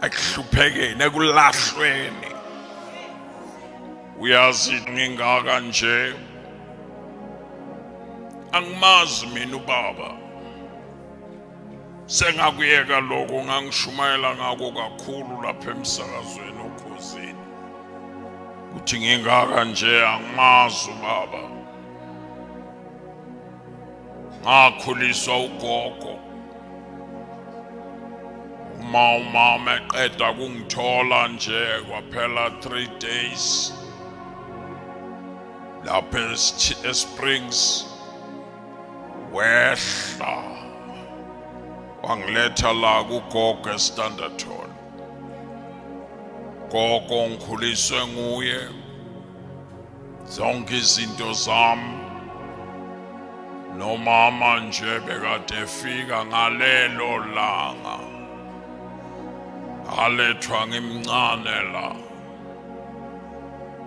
ekuhluphekeni ekulahlweni uyazi ngingaka nje angimazi mina ubaba sengakuyeka lokho ngangishumayela ngako kakhulu lapha emsakazweni ukhosini uthi ngingaka nje angimazi ubaba ngakhuliswa ugogo umama eqeda kungithola nje kwaphela 3 days lapha eSprings wehla wangiletha la kugogo eStanderton gogo ngikhuliswe nguye zonke izinto zami nomama nje bekade efika ngalelo langa alethwa ngimncane la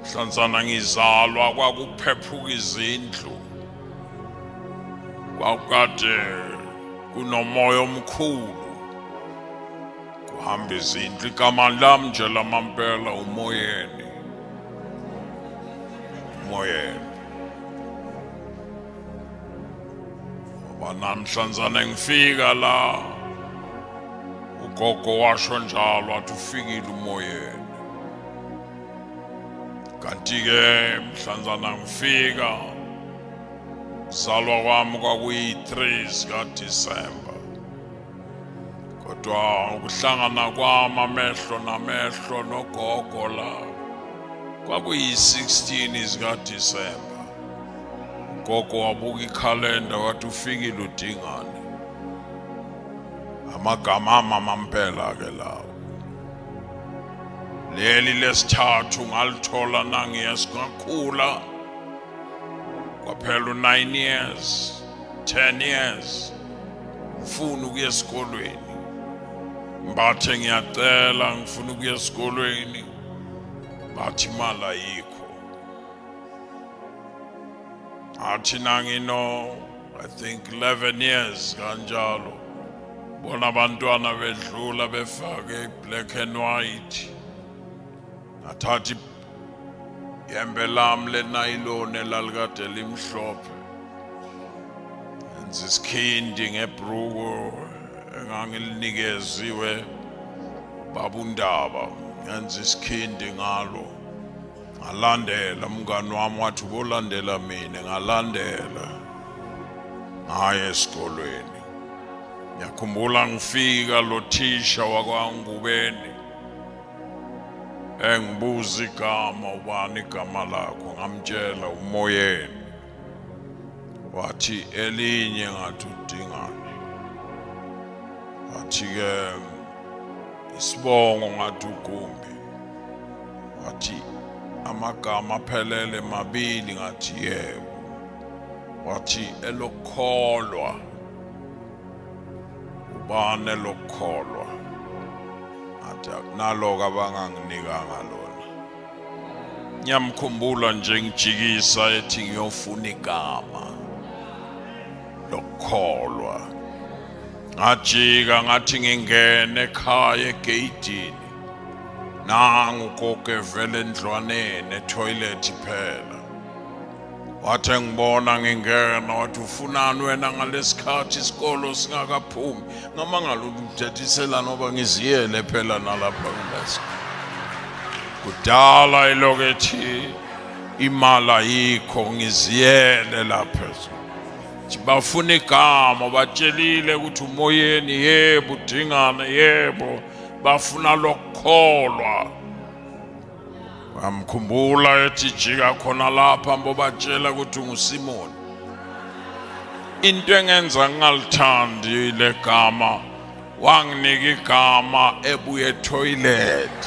hlanzana ngizalwa kwakuphephuka izindlu kwakade kunomoya omkhulu kuhamba izindlu igama lami nje lamampela umoyeni namhlanzana ngifika la ugogo washo njalo wathi ufikile umoyeni kanti-ke mhlanzana ngifika kuzalwa kwami kwakuyi-3 zikaDisemba kodwa ukuhlangana kwami amehlo namehlo nogogo la kwakuyi-16 zikaDisemba ugogo wabuka ikhalenda wathi ufikile uDingane amagama amampela-ke lawo leli lesithathu ngalithola nangiyasingakhula kwaphela 9 years 10 years ngifuna ukuya esikolweni mbathe ngiyacela ngifuna ukuya esikolweni bathi imali ayikho athi nangino I think 11 years kanjalo bona abantwana bedlula befake black and white athathi yembe lami lenayiloni elalikade limhlophe enza isikhindi ngebruku engangilinikeziwe babundaba ngenza isikhindi ngalo ngalandela umngani wami wathi ubolandela mina ngalandela ngaya esikolweni ngiyakhumbula ngifika lo thisha wakwaNgubeni engibuza igama ubani igama lakho ngamtshela umoyeni wathi elinye ngathi uDingane wathi-ke isibongo ngathi uGumbi wathi amagama aphelele mabili ngathi yebo wathi elokholwa ubane lokholwa athi naloku abanganginikanga lona ngiyamkhumbula nje ngijikisa ethi ngiyofuna igama lokholwa ngajika ngathi ngingene ekhaya egeyidini nangu ugogo evela endlwaneni etoilet phela wathi ngibona ngingena wathi ufunani wena ngalesikhathi isikolo singakaphumi ngamangalo ukuthethisela noba ngiziyele phela nalapha kulesi kudala ilokethi imali ayikho ngiziyele lapha bafuna igama batshelile ukuthi umoyeni yebo uDingane yebo bafuna lokholwa amkhumbula ethi jika khona lapha mbobatshela ukuthi nguSimon into engenza ngalithandi legama wanginika igama ebuye toilet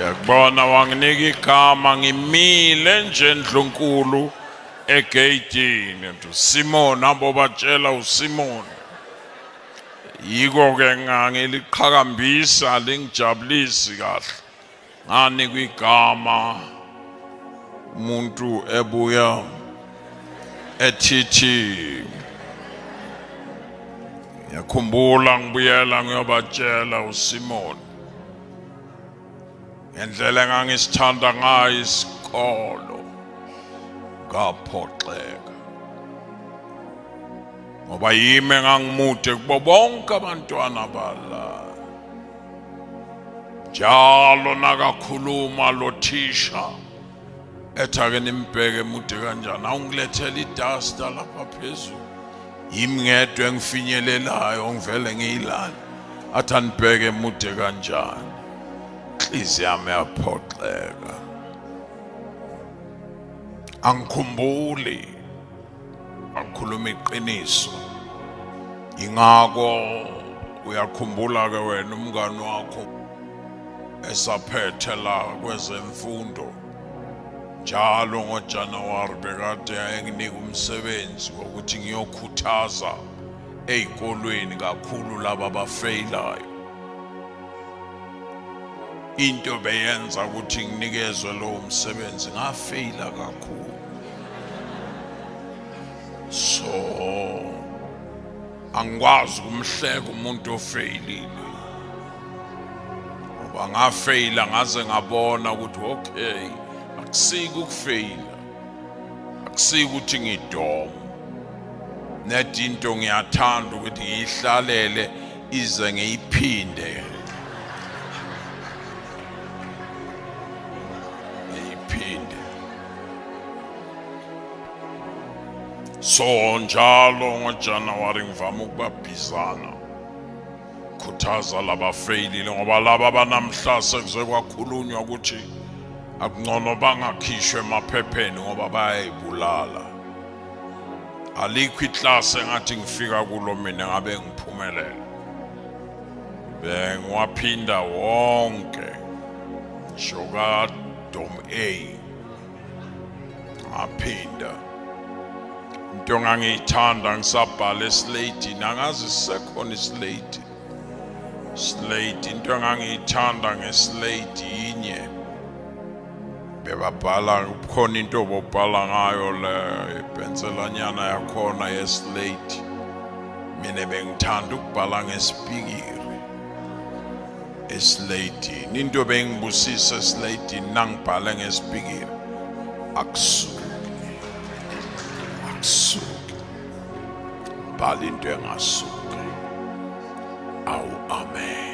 yakubona wanginika igama ngimile nje endlunkulu egeyidini uSimon ambobatshela uSimon yiko ke ngangiliqhakambisa lingijabulisi kahle ngani kwigama umuntu ebuya ethithi Ngiyakhumbula ngibuyela ngiyobatshela uSimon ngendlela engangisithanda ngayo isikolo, ngaphoxeka ngoba yimi engangimude kubo bonke abantwana bala. Njalo nakakhuluma lo thisha ethi ake nimbheke emude kanjani, awungilethela iduster lapha phezulu, yimi ngedwa engifinyelelayo ngivele ngiyilana, athi anibheke emude kanjani. Inhliziyo yami yaphoxeka, angikhumbuli akhuluma iqiniso. Ingako uyakhumbula ke wena umngani wakho esaphethe la kwezemfundo, njalo ngoJanuwari bekade enginika umsebenzi wokuthi ngiyokhuthaza ezikolweni kakhulu laba abafeyilayo. Into beyenza ukuthi nginikezwe lo msebenzi, ngafeyila kakhulu. So angikwazi ukumhleka umuntu ofeyilile, ngoba ngafeyila ngaze ngabona ukuthi okay, akusiki ukufeyila, akusiki ukuthi ngidoma. Nethi into ngiyathanda ukuthi ngiyihlalele ize ngiyiphinde. So njalo ngoJanuwari ngivama ukubabhizana khuthaza labafeyilile, ngoba laba banamhla sekuze kwakhulunywa ukuthi akungcono bangakhishwe emaphepheni ngoba bayayibulala. Alikho iklasi engathi ngifika kulo mina ngabe ngiphumelela. Bengiwaphinda wonke shoka Dom A ngaphinda. Into ngangiyithanda ngisabhala eslate, angazi sisekhona islate. Into engangiyithanda ngeslate yinye, bebabhala kukhona into obubhala ngayo le ipenselanyana yakhona yeslate. Mina bengithanda ukubhala ngesipikiri eslate. Into bengibusisa eslate nangibhala ngesipikiri, akusuki bhala into engasuki. Awu amen.